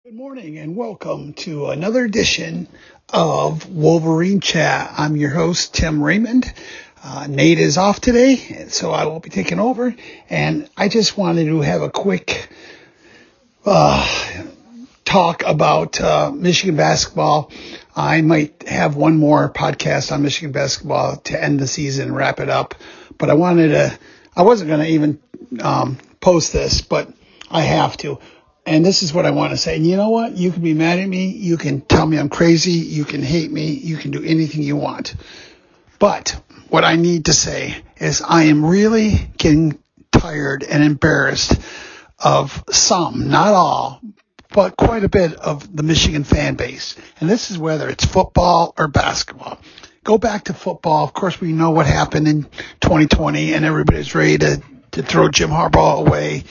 Good morning and welcome to another edition of Wolverine Chat. I'm your host, Tim Raymond. Nate is off today, so I will be taking over. And I just wanted to have a quick talk about Michigan basketball. I might have one more podcast on Michigan basketball to end the season and wrap it up. But I wasn't going to even post this, but I have to. And this is what I want to say. And you know what? You can be mad at me. You can tell me I'm crazy. You can hate me. You can do anything you want. But what I need to say is I am really getting tired and embarrassed of some, not all, but quite a bit of the Michigan fan base. And this is whether it's football or basketball. Go back to football. Of course, we know what happened in 2020 and everybody's ready to throw Jim Harbaugh away.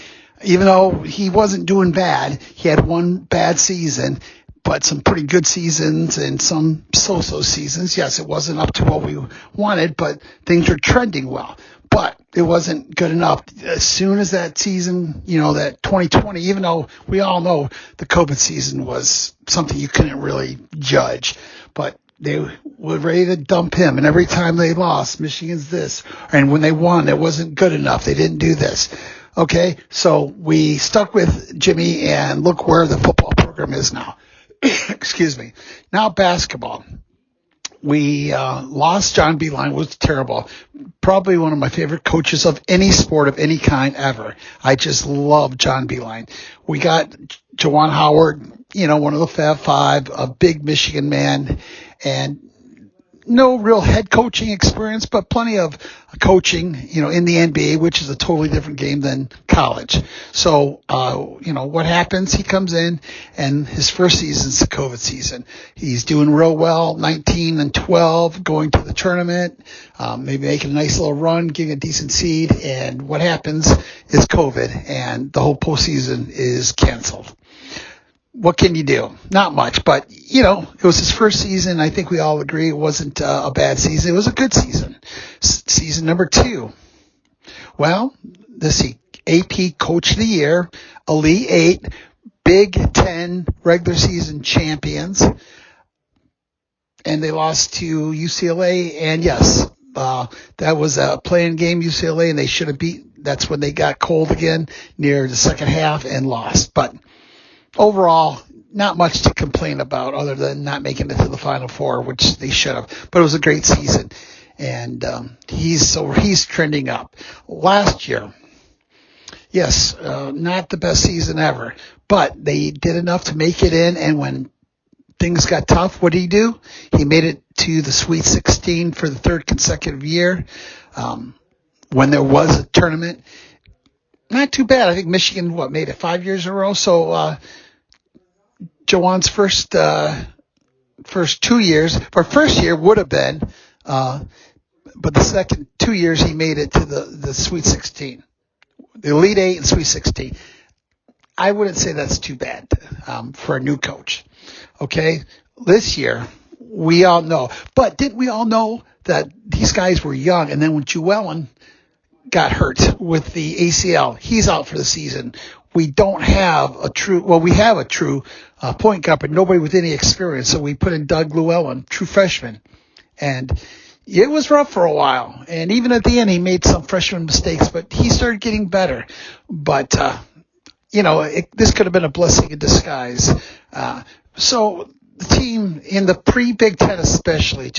Even though he wasn't doing bad, he had one bad season, but some pretty good seasons and some so-so seasons. Yes, it wasn't up to what we wanted, but things were trending well. But it wasn't good enough. As soon as that season, that 2020, even though we all know the COVID season was something you couldn't really judge, but they were ready to dump him. And every time they lost, Michigan's this. And when they won, it wasn't good enough. They didn't do this. Okay, so we stuck with Jimmy, and look where the football program is now. Excuse me. Now basketball. We lost John Beilein, was terrible. Probably one of my favorite coaches of any sport of any kind ever. I just love John Beilein. We got Joanne Howard, one of the Fab Five, a big Michigan man, and no real head coaching experience, but plenty of coaching, in the NBA, which is a totally different game than college. So, what happens? He comes in, and his first season's the COVID season. He's doing real well, 19-12, going to the tournament, maybe making a nice little run, getting a decent seed. And what happens is COVID, and the whole postseason is canceled. What can you do? Not much, but, it was his first season. I think we all agree it wasn't a bad season. It was a good season. Season number 2. Well, AP Coach of the Year, Elite 8, Big 10 regular season champions, and they lost to UCLA. And yes, that was a playing game, UCLA, and they should have beat. That's when they got cold again near the second half and lost. But overall, not much to complain about other than not making it to the Final Four, which they should have. But it was a great season, and he's trending up. Last year, yes, not the best season ever, but they did enough to make it in. And when things got tough, what did he do? He made it to the Sweet 16 for the third consecutive year. When there was a tournament. Not too bad. I think Michigan, made it 5 years in a row. So, Joanne's first 2 years, or first year would have been, but the second 2 years he made it to the Sweet 16, the Elite 8 and Sweet 16. I wouldn't say that's too bad, for a new coach. Okay. This year, we all know, but didn't we all know that these guys were young? And then when Joanne got hurt with the ACL, he's out for the season. We don't have we have a true point guard, but nobody with any experience. So we put in Doug Llewellyn, true freshman. And it was rough for a while. And even at the end, he made some freshman mistakes, but he started getting better. But, this could have been a blessing in disguise. So the team in the pre-Big Ten especially,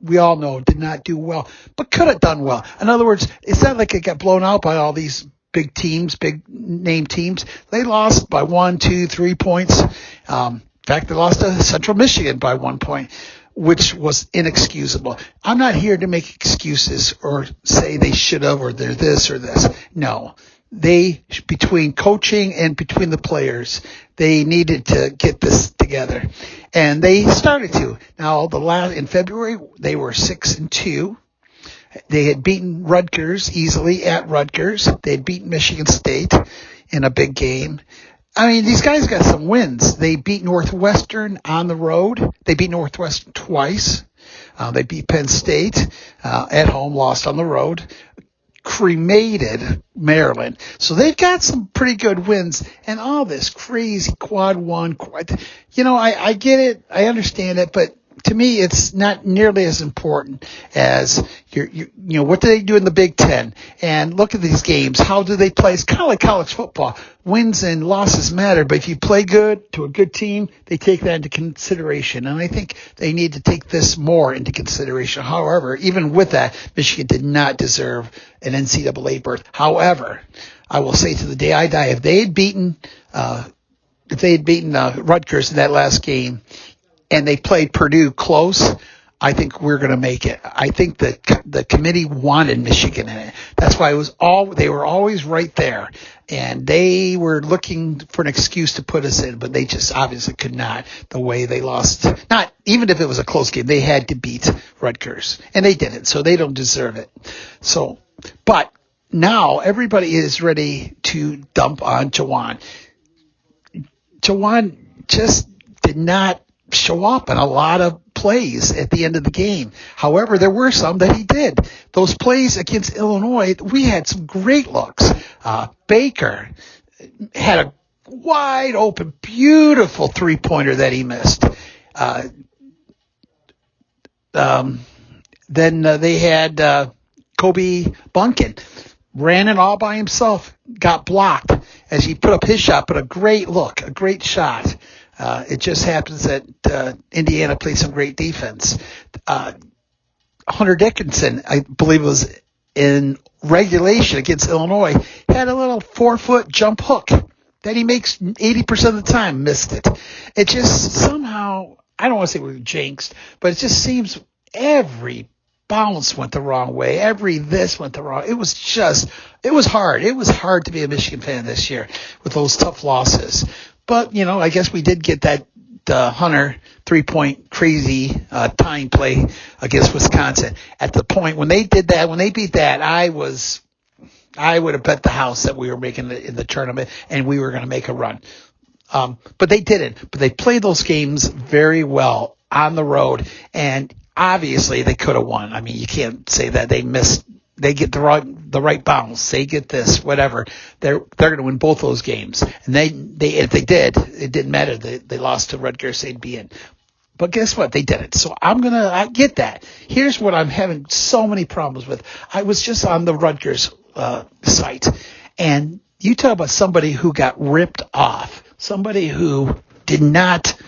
we all know, did not do well, but could have done well. In other words, it's not like it got blown out by all these big teams, big name teams. They lost by 1, 2, 3 points. In fact, they lost to Central Michigan by 1 point, which was inexcusable. I'm not here to make excuses or say they should have or they're this or this. No. Between coaching and between the players, they needed to get this together. And they started to. Now, in February, they were 6-2. They had beaten Rutgers easily at Rutgers. They had beaten Michigan State in a big game. I mean, these guys got some wins. They beat Northwestern on the road. They beat Northwestern twice. They beat Penn State at home, lost on the road. cremated Maryland. So they've got some pretty good wins, and all this crazy quad one. I get it. I understand it, but to me, it's not nearly as important as what do they do in the Big Ten? And look at these games. How do they play? It's kind of like college football. Wins and losses matter, but if you play good to a good team, they take that into consideration. And I think they need to take this more into consideration. However, even with that, Michigan did not deserve an NCAA berth. However, I will say to the day I die, if they had beaten Rutgers in that last game, and they played Purdue close, I think we're going to make it. I think the committee wanted Michigan in it. That's why they were always right there. And they were looking for an excuse to put us in, but they just obviously could not, the way they lost. Not even if it was a close game, they had to beat Rutgers. And they didn't, so they don't deserve it. But now everybody is ready to dump on Joanne. Joanne just did not show up in a lot of plays at the end of the game. However, there were some that he did. Those plays against Illinois, we had some great looks. Baker had a wide open, beautiful three-pointer that he missed. Then they had Kobe Bunkin. Ran it all by himself, got blocked as he put up his shot, but a great look, a great shot. It just happens that Indiana played some great defense. Hunter Dickinson, I believe it was in regulation against Illinois, had a little 4-foot jump hook that he makes 80% of the time, missed it. It just somehow, I don't want to say we were jinxed, but it just seems every bounce went the wrong way. Every this went the wrong. It was hard. It was hard to be a Michigan fan this year with those tough losses. But, I guess we did get that Hunter 3-point crazy tying play against Wisconsin. At the point when they did that, when they beat that, I would have bet the house that we were making it in the tournament and we were going to make a run. But they didn't. But they played those games very well on the road, and obviously they could have won. I mean, you can't say that they missed. They get the right bounce. They get this, whatever. They're going to win both those games. And they if they did, it didn't matter. They lost to Rutgers, they'd be in. But guess what? They didn't. So I get that. Here's what I'm having so many problems with. I was just on the Rutgers site, and you talk about somebody who got ripped off, somebody who did not,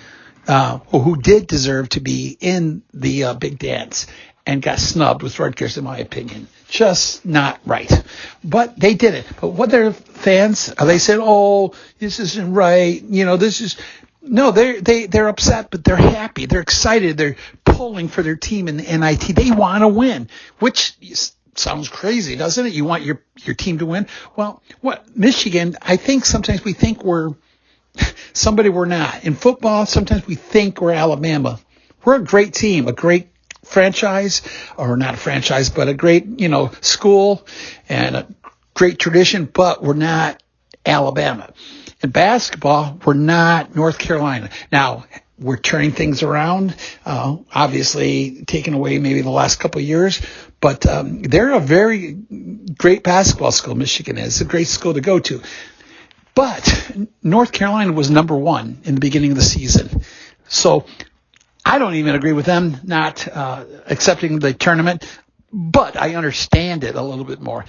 or who did deserve to be in the big dance, and got snubbed with Rutgers, in my opinion. Just not right. But they did it. But what their fans, they said, oh, this isn't right. This is, no, they're upset, but they're happy. They're excited. They're pulling for their team in the NIT. They want to win, which sounds crazy, doesn't it? You want your team to win? Well, Michigan, I think sometimes we think we're somebody we're not. In football, sometimes we think we're Alabama. We're a great team, a great franchise, or not a franchise, but a great, school and a great tradition, but we're not Alabama. In basketball, we're not North Carolina. Now, we're turning things around, obviously taking away maybe the last couple of years, but they're a very great basketball school, Michigan is. It's a great school to go to. But North Carolina was number one in the beginning of the season. So I don't even agree with them not accepting the tournament, but I understand it a little bit more.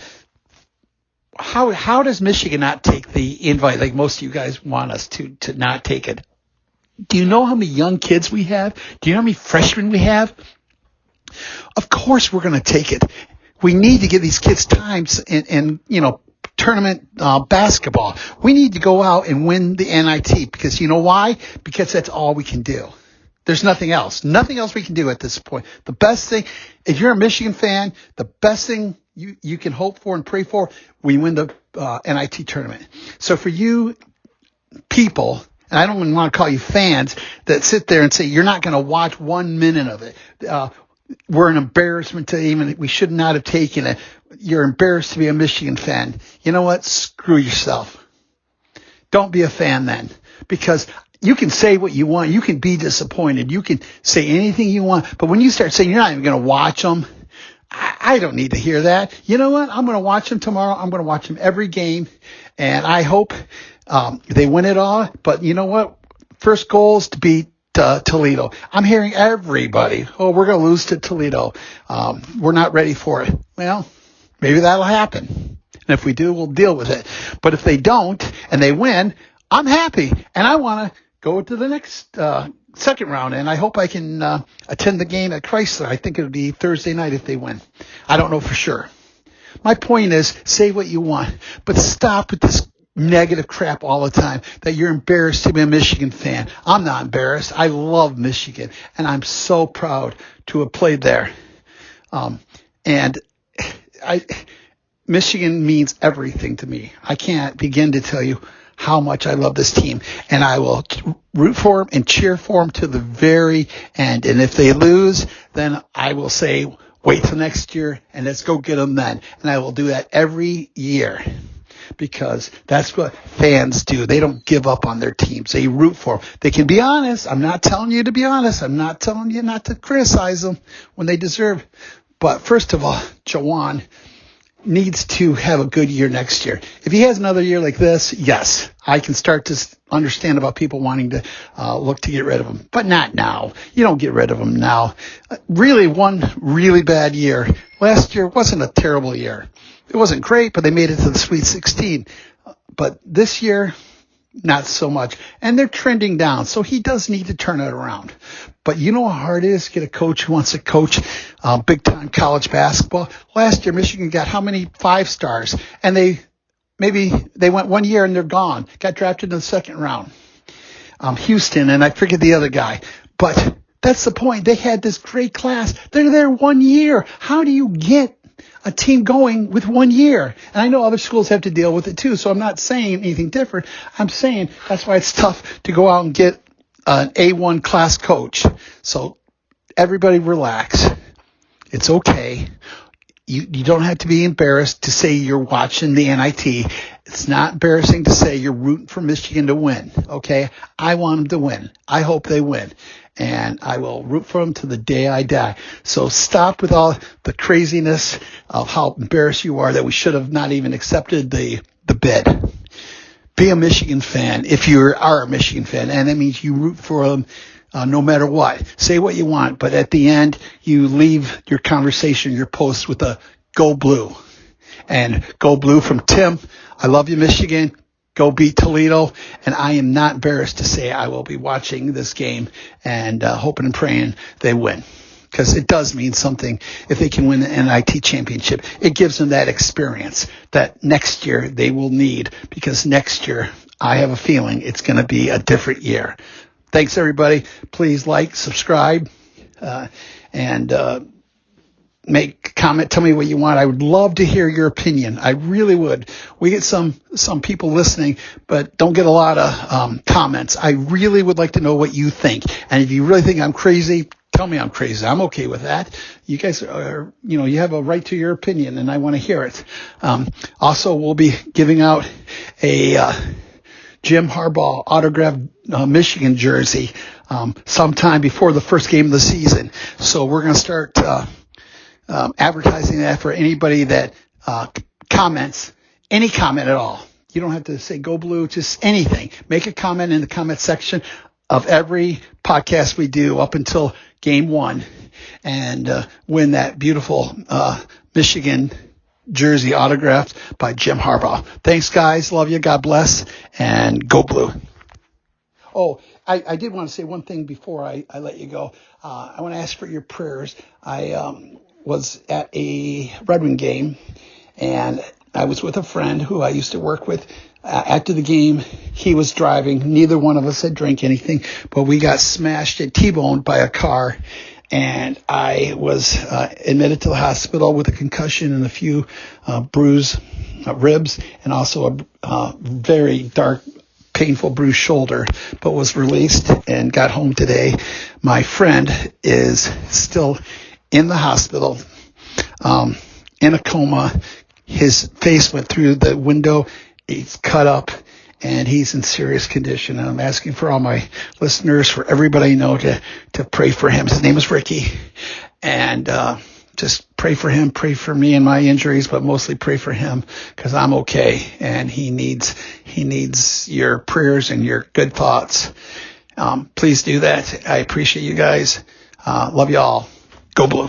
How does Michigan not take the invite like most of you guys want us to not take it? Do you know how many young kids we have? Do you know how many freshmen we have? Of course we're going to take it. We need to give these kids times in tournament basketball. We need to go out and win the NIT because you know why? Because that's all we can do. There's nothing else. Nothing else we can do at this point. The best thing, if you're a Michigan fan, the best thing you can hope for and pray for, we win the NIT tournament. So for you people, and I don't even want to call you fans, that sit there and say you're not going to watch 1 minute of it. We're an embarrassment to even, we should not have taken it. You're embarrassed to be a Michigan fan. You know what? Screw yourself. Don't be a fan then, because you can say what you want. You can be disappointed. You can say anything you want. But when you start saying you're not even going to watch them, I don't need to hear that. You know what? I'm going to watch them tomorrow. I'm going to watch them every game, and I hope they win it all. But you know what? First goal is to beat Toledo. I'm hearing everybody, oh, we're going to lose to Toledo. We're not ready for it. Well, maybe that'll happen. And if we do, we'll deal with it. But if they don't and they win, I'm happy. And I want to go to the next second round. And I hope I can attend the game at Chrysler. I think it'll be Thursday night if they win. I don't know for sure. My point is, say what you want, but stop with this negative crap all the time that you're embarrassed to be a Michigan fan. I'm not embarrassed. I love Michigan, and I'm so proud to have played there. Michigan means everything to me. I can't begin to tell you how much I love this team, and I will root for them and cheer for them to the very end. And if they lose, then I will say, wait till next year and let's go get them then. And I will do that every year because that's what fans do. They don't give up on their teams. They root for them. They can be honest. I'm not telling you to be honest. I'm not telling you not to criticize them when they deserve. But first of all, Joanne needs to have a good year next year. If he has another year like this, yes, I can start to understand about people wanting to look to get rid of him, but not now. You don't get rid of him now. Really, one really bad year. Last year wasn't a terrible year. It wasn't great, but they made it to the Sweet 16. But this year, not so much. And they're trending down, so he does need to turn it around. But you know how hard it is to get a coach who wants to coach big-time college basketball? Last year, Michigan got how many 5-stars? And they went 1 year and they're gone. Got drafted in the second round. Houston, and I forget the other guy. But that's the point. They had this great class. They're there 1 year. How do you get a team going with 1 year? And I know other schools have to deal with it too, so I'm not saying anything different. I'm saying that's why it's tough to go out and get an A1 class coach. So everybody relax. It's okay. You don't have to be embarrassed to say you're watching the NIT. It's not embarrassing to say you're rooting for Michigan to win, okay? I want them to win. I hope they win. And I will root for them to the day I die. So stop with all the craziness of how embarrassed you are that we should have not even accepted the bid. Be a Michigan fan if you are a Michigan fan, and that means you root for them no matter what. Say what you want, but at the end, you leave your conversation, your post with a go blue. And go blue from Tim. I love you, Michigan. Go beat Toledo. And I am not embarrassed to say I will be watching this game and hoping and praying they win. Because it does mean something if they can win the NIT championship. It gives them that experience that next year they will need, because next year I have a feeling it's going to be a different year. Thanks, everybody. Please like, subscribe, and make a comment. Tell me what you want. I would love to hear your opinion. I really would. We get some people listening, but don't get a lot of comments. I really would like to know what you think. And if you really think I'm crazy, tell me I'm crazy. I'm okay with that. You guys are, you have a right to your opinion, and I want to hear it. Also, we'll be giving out a Jim Harbaugh autographed Michigan jersey sometime before the first game of the season. So we're going to start advertising that for anybody that comments, any comment at all. You don't have to say go blue, just anything. Make a comment in the comment section of every podcast we do up until game 1 and win that beautiful Michigan jersey autographed by Jim Harbaugh. Thanks, guys. Love you. God bless. And go blue. Oh, I did want to say one thing before I let you go. I want to ask for your prayers. I was at a Red Wing game, and I was with a friend who I used to work with. After the game, he was driving. Neither one of us had drank anything, but we got smashed and T-boned by a car. And I was admitted to the hospital with a concussion and a few bruised ribs, and also a very dark, painful bruised shoulder, but was released and got home today. My friend is still in the hospital, in a coma. His face went through the window. He's cut up, and he's in serious condition. And I'm asking for all my listeners, for everybody I know, to pray for him. His name is Ricky. And just pray for him, pray for me and my injuries, but mostly pray for him because I'm okay. And he needs your prayers and your good thoughts. Please do that. I appreciate you guys. Love you all. Go Blue.